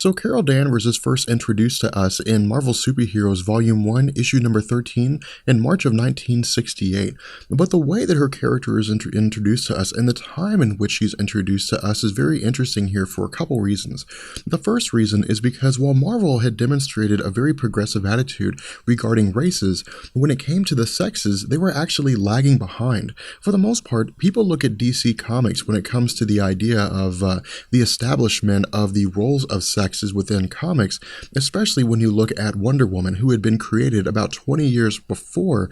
So Carol Danvers is first introduced to us in Marvel Superheroes Volume 1, Issue number 13, in March of 1968. But the way that her character is introduced to us and the time in which she's introduced to us is very interesting here for a couple reasons. The first reason is because while Marvel had demonstrated a very progressive attitude regarding races, when it came to the sexes, they were actually lagging behind. For the most part, people look at DC Comics when it comes to the idea of the establishment of the roles of sexes within comics, especially when you look at Wonder Woman, who had been created about 20 years before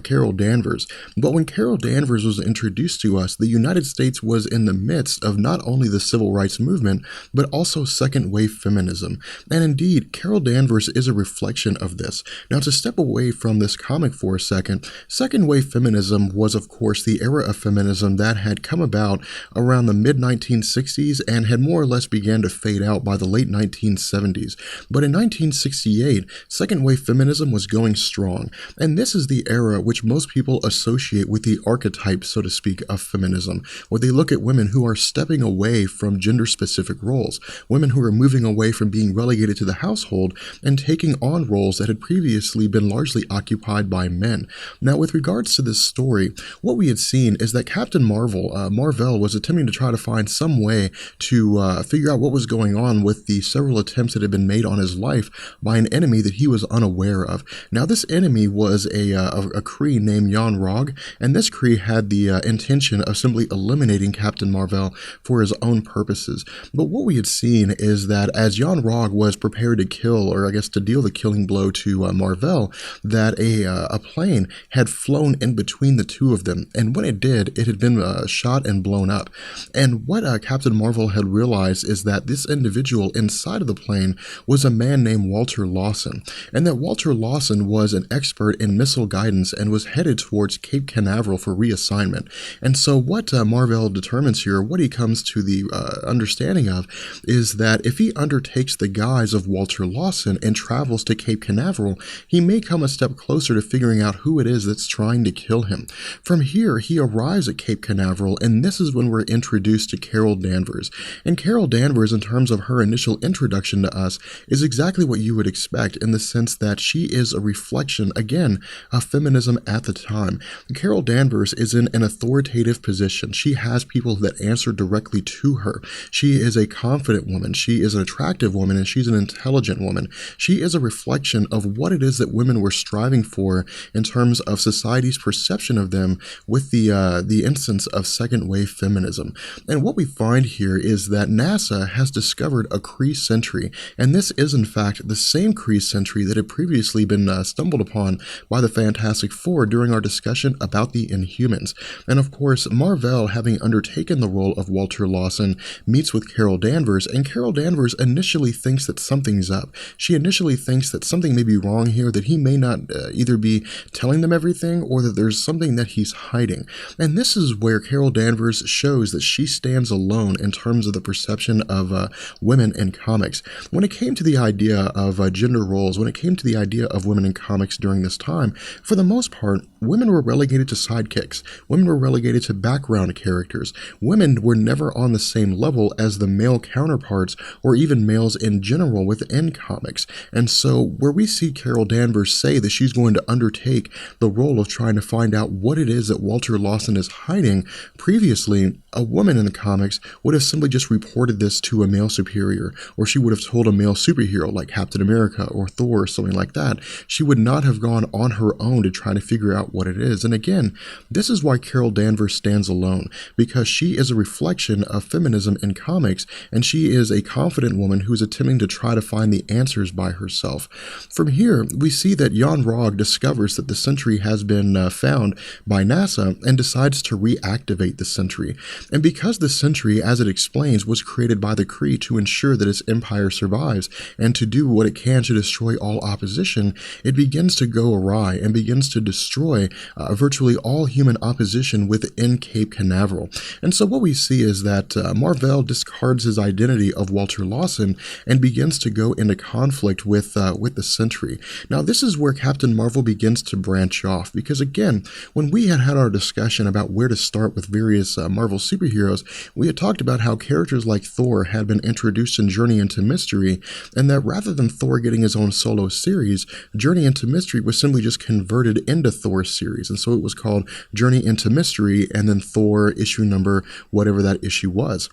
Carol Danvers. But when Carol Danvers was introduced to us, the United States was in the midst of not only the civil rights movement, but also second-wave feminism. And indeed, Carol Danvers is a reflection of this. Now, to step away from this comic for a second, second-wave feminism was, of course, the era of feminism that had come about around the mid-1960s and had more or less began to fade out by the late 1970s. But in 1968, second-wave feminism was going strong, and this is the era which most people associate with the archetype, so to speak, of feminism, where they look at women who are stepping away from gender-specific roles, women who are moving away from being relegated to the household and taking on roles that had previously been largely occupied by men. Now, with regards to this story, what we had seen is that Captain Marvel was attempting to try to find some way to figure out what was going on with the several attempts that had been made on his life by an enemy that he was unaware of. Now, this enemy was a Kree named Jan Rog, and this Kree had the intention of simply eliminating Captain Marvel for his own purposes. But what we had seen is that as Jan Rog was prepared to kill, or I guess to deal the killing blow to Marvel, that a plane had flown in between the two of them, and when it did, it had been shot and blown up. And what Captain Marvel had realized is that this individual inside of the plane was a man named Walter Lawson, and that Walter Lawson was an expert in missile guidance and was headed towards Cape Canaveral for reassignment. And so what Marvel determines here, what he comes to the understanding of, is that if he undertakes the guise of Walter Lawson and travels to Cape Canaveral, he may come a step closer to figuring out who it is that's trying to kill him. From here, he arrives at Cape Canaveral, and this is when we're introduced to Carol Danvers. And Carol Danvers, in terms of her initial introduction to us, is exactly what you would expect in the sense that she is a reflection, again, of feminism at the time. Carol Danvers is in an authoritative position. She has people that answer directly to her. She is a confident woman. She is an attractive woman, and she's an intelligent woman. She is a reflection of what it is that women were striving for in terms of society's perception of them with the instance of second-wave feminism. And what we find here is that NASA has discovered a Kree sentry, and this is in fact the same Kree sentry that had previously been stumbled upon by the Fantastic Four during our discussion about the Inhumans. And of course, Marvel, having undertaken the role of Walter Lawson, meets with Carol Danvers, and Carol Danvers initially thinks that something's up. She initially thinks that something may be wrong here, that he may not either be telling them everything or that there's something that he's hiding. And this is where Carol Danvers shows that she stands alone in terms of the perception of women in comics. When it came to the idea of gender roles, when it came to the idea of women in comics during this time, for the most part, women were relegated to sidekicks. Women were relegated to background characters. Women were never on the same level as the male counterparts or even males in general within comics. And so where we see Carol Danvers say that she's going to undertake the role of trying to find out what it is that Walter Lawson is hiding, previously a woman in the comics would have simply just reported this to a male superior, or she would have told a male superhero like Captain America or Thor or something like that. She would not have gone on her own to try to figure out what it is. And again, this is why Carol Danvers stands alone, because she is a reflection of feminism in comics, and she is a confident woman who's attempting to try to find the answers by herself. From here, we see that Jan Rog discovers that the sentry has been found by NASA and decides to reactivate the sentry. And because the sentry, as it explains, was created by the Kree to ensure that its empire survives and to do what it can to destroy all opposition, it begins to go awry and begins to destroy virtually all human opposition within Cape Canaveral. And so what we see is that Marvel discards his identity of Walter Lawson and begins to go into conflict with the sentry. Now, this is where Captain Marvel begins to branch off, because again, when we had our discussion about where to start with various Marvel superheroes, we had talked about how characters like Thor had been introduced in Journey into Mystery, and that rather than Thor getting his own solo series, Journey into Mystery was simply just converted into Thor's series, and so it was called Journey into Mystery, and then Thor issue number, whatever that issue was.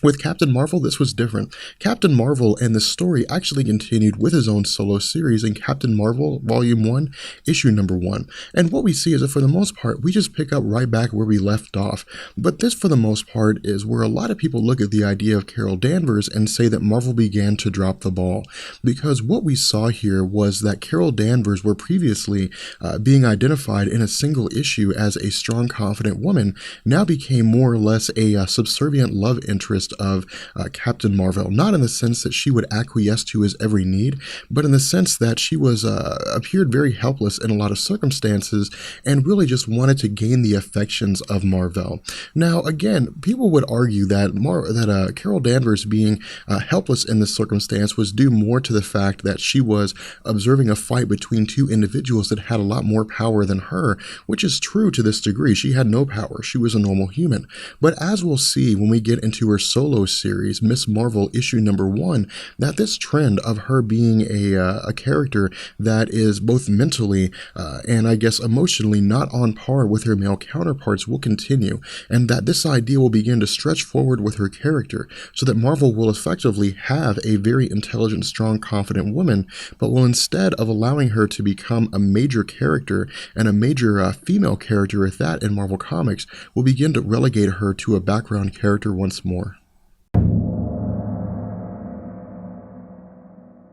With Captain Marvel, this was different. Captain Marvel and the story actually continued with his own solo series in Captain Marvel Volume 1, Issue number 1. And what we see is that for the most part, we just pick up right back where we left off. But this, for the most part, is where a lot of people look at the idea of Carol Danvers and say that Marvel began to drop the ball. Because what we saw here was that Carol Danvers were previously being identified in a single issue as a strong, confident woman, now became more or less a subservient love interest of Captain Marvel, not in the sense that she would acquiesce to his every need, but in the sense that she was appeared very helpless in a lot of circumstances and really just wanted to gain the affections of Marvel. Now, again, people would argue that Carol Danvers being helpless in this circumstance was due more to the fact that she was observing a fight between two individuals that had a lot more power than her, which is true to this degree. She had no power. She was a normal human. But as we'll see when we get into her solo series, Miss Marvel issue number 1, that this trend of her being a character that is both mentally and I guess emotionally not on par with her male counterparts will continue, and that this idea will begin to stretch forward with her character, so that Marvel will effectively have a very intelligent, strong, confident woman, but will, instead of allowing her to become a major character and a major female character at that in Marvel Comics, will begin to relegate her to a background character once more.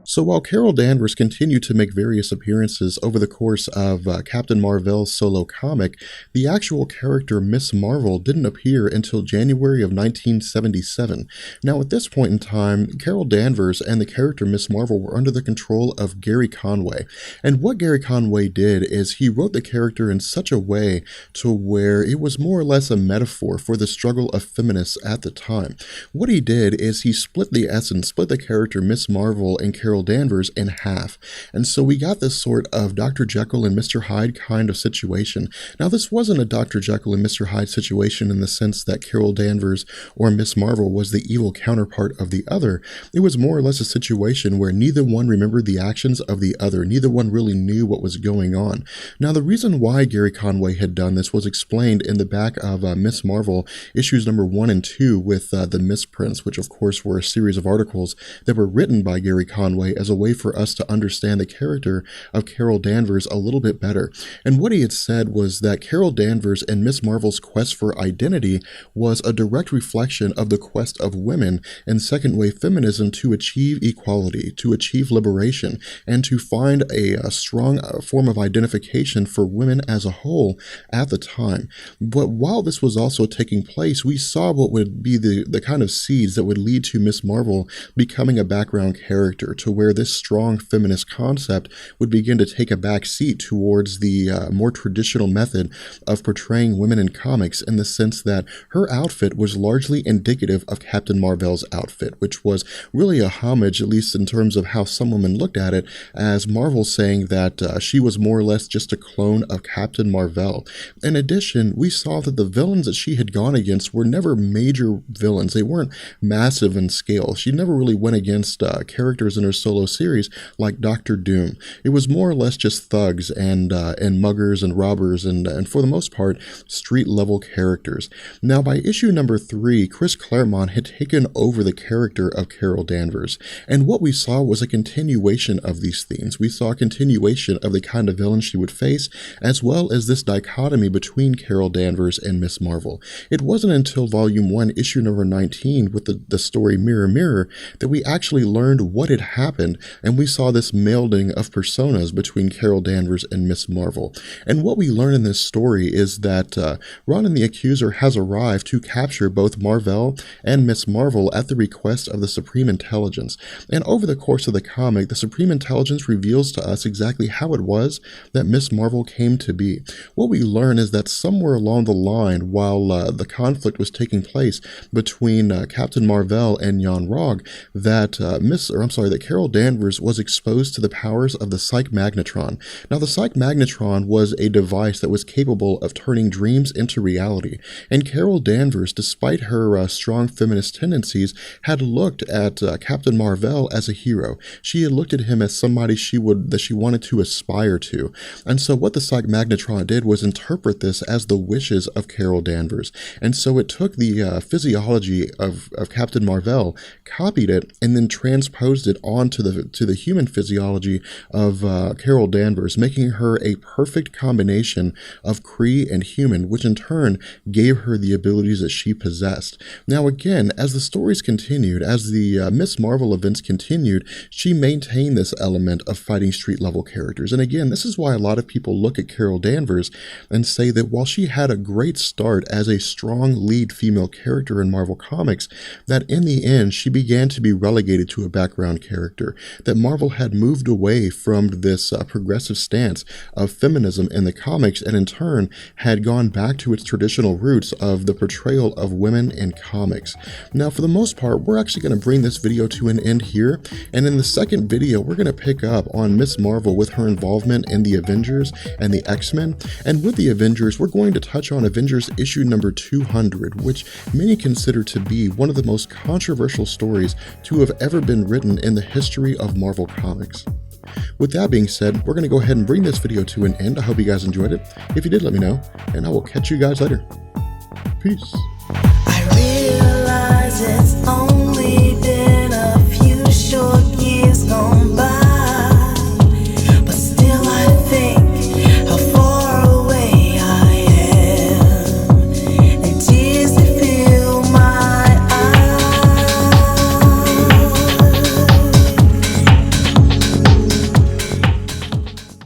So while Carol Danvers continued to make various appearances over the course of Captain Marvel's solo comic, the actual character Miss Marvel didn't appear until January of 1977. Now at this point in time, Carol Danvers and the character Miss Marvel were under the control of Gary Conway. And what Gary Conway did is he wrote the character in such a way to where it was more or less a metaphor for the struggle of feminists at the time. What he did is he split the character Miss Marvel and Carol Danvers in half. And so we got this sort of Dr. Jekyll and Mr. Hyde kind of situation. Now, this wasn't a Dr. Jekyll and Mr. Hyde situation in the sense that Carol Danvers or Miss Marvel was the evil counterpart of the other. It was more or less a situation where neither one remembered the actions of the other. Neither one really knew what was going on. Now, the reason why Gary Conway had done this was explained in the back of Miss Marvel issues number 1 and 2 with the misprints, which of course were a series of articles that were written by Gary Conway as a way for us to understand the character of Carol Danvers a little bit better. And what he had said was that Carol Danvers and Miss Marvel's quest for identity was a direct reflection of the quest of women and second wave feminism to achieve equality, to achieve liberation, and to find a strong form of identification for women as a whole at the time. But while this was also taking place, we saw what would be the kind of seeds that would lead to Miss Marvel becoming a background character, to where this strong feminist concept would begin to take a back seat towards the more traditional method of portraying women in comics, in the sense that her outfit was largely indicative of Captain Marvel's outfit, which was really a homage, at least in terms of how some women looked at it, as Marvel saying that she was more or less just a clone of Captain Marvel. In addition, we saw that the villains that she had gone against were never major villains. They weren't massive in scale. She never really went against characters in her solo series like Doctor Doom. It was more or less just thugs and muggers and robbers and for the most part street level characters. Now by issue number 3, Chris Claremont had taken over the character of Carol Danvers, and what we saw was a continuation of these themes. We saw a continuation of the kind of villain she would face, as well as this dichotomy between Carol Danvers and Miss Marvel. It wasn't until volume 1, issue number 19 with the story Mirror Mirror that we actually learned what had happened, and we saw this melding of personas between Carol Danvers and Miss Marvel. And what we learn in this story is that Ronan the Accuser has arrived to capture both Marvel and Miss Marvel at the request of the Supreme Intelligence. And over the course of the comic, the Supreme Intelligence reveals to us exactly how it was that Miss Marvel came to be. What we learn is that somewhere along the line, while the conflict was taking place between Captain Marvel and Jan Rog, that Carol Carol Danvers was exposed to the powers of the psych magnetron. Now, the psych magnetron was a device that was capable of turning dreams into reality, and Carol Danvers, despite her strong feminist tendencies, had looked at Captain Marvel as a hero. She had looked at him as somebody that she wanted to aspire to. And so what the psych magnetron did was interpret this as the wishes of Carol Danvers. And so it took the physiology of Captain Marvel, copied it, and then transposed it onto the human physiology of Carol Danvers, making her a perfect combination of Kree and human, which in turn gave her the abilities that she possessed. Now again, as the stories continued, as the Miss Marvel events continued, she maintained this element of fighting street level characters. And again, this is why a lot of people look at Carol Danvers and say that while she had a great start as a strong lead female character in Marvel Comics, that in the end she began to be relegated to a background character, that Marvel had moved away from this progressive stance of feminism in the comics, and in turn had gone back to its traditional roots of the portrayal of women in comics. Now, for the most part, we're actually going to bring this video to an end here, and in the second video, we're going to pick up on Miss Marvel with her involvement in the Avengers and the X-Men, and with the Avengers, we're going to touch on Avengers issue number 200, which many consider to be one of the most controversial stories to have ever been written in the history of Marvel Comics. With that being said, we're going to go ahead and bring this video to an end. I hope you guys enjoyed it. If you did, let me know, and I will catch you guys later. Peace. I realize it's only